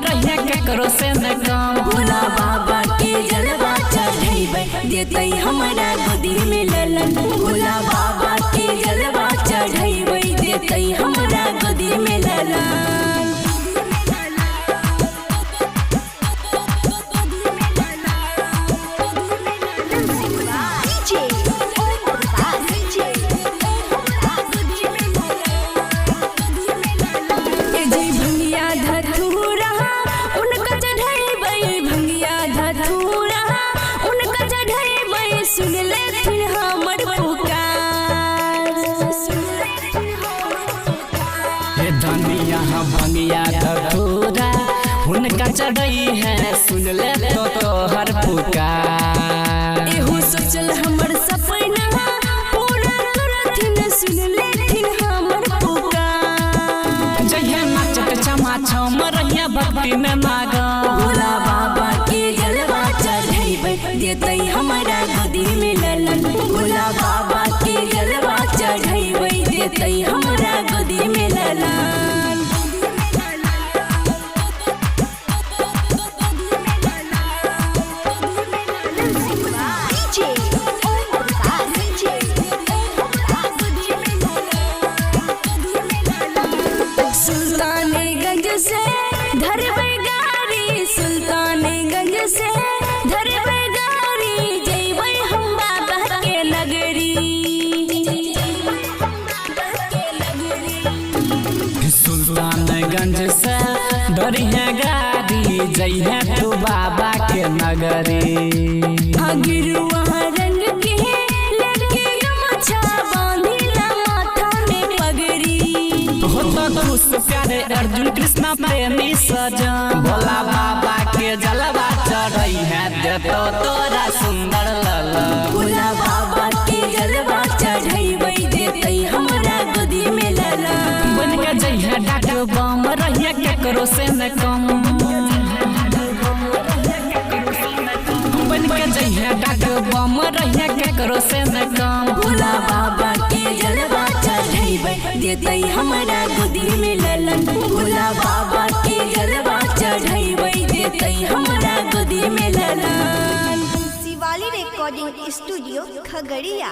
रहिए केकरो से न कम। भोला बाबा के जलवा चढ़ैबै देतै हमरा गोदी में ललन। भोला बाबा के जलवा चढ़ैबै देतै हमरा गोदी में ललन। धनिया भंगिया धतूरा उनका चढ़ई है सुन ले तो तोहर पुकार। एहू सोचल हमर सपना पूरा करथिन सुन लेथिन हमर पुकार। जहिया नाचत चमा छम रहिया भक्ति में मागम। भोला बाबा के जलवा चढ़ैबै देतै हमरा गोदी में ललन। भोला बाबा के जलवा चढ़ैबै देतै हमरा गोदी में ललन। सुल्तानगंज से धरबै गाड़ी, सुल्तानगंज से धरबै गाड़ी, जइबै हम बाबा के नगरी। सुल्तानगंज से धरिहे गाड़ी जइहे तू बाबा के नगरी। गिरुआ रंग के लेके गमछा बांधिला माथा में पगड़ी। होता खुश प्यारे अर्जुन कृष्णा प्रेमी सजन। भोला बाबा के जलवा चढ़ई है देतो तोरा सुंदर ललन। भोला बाबा के जलवा चढ़ैबै देतै हमरा गोदी में ललन। बन के जइहे डाक बम रहिए केकरो से न कम। बन के जइहे डाक बम रहिए केकरो से न कम। भोला बाबा के जलवा चढ़ैबै देतै हमरा गोदी में ललन। भोला बाबा के जलवा चढ़ैबै देतै हमरा गोदी में ललन। Shivali recording studio Khagaria.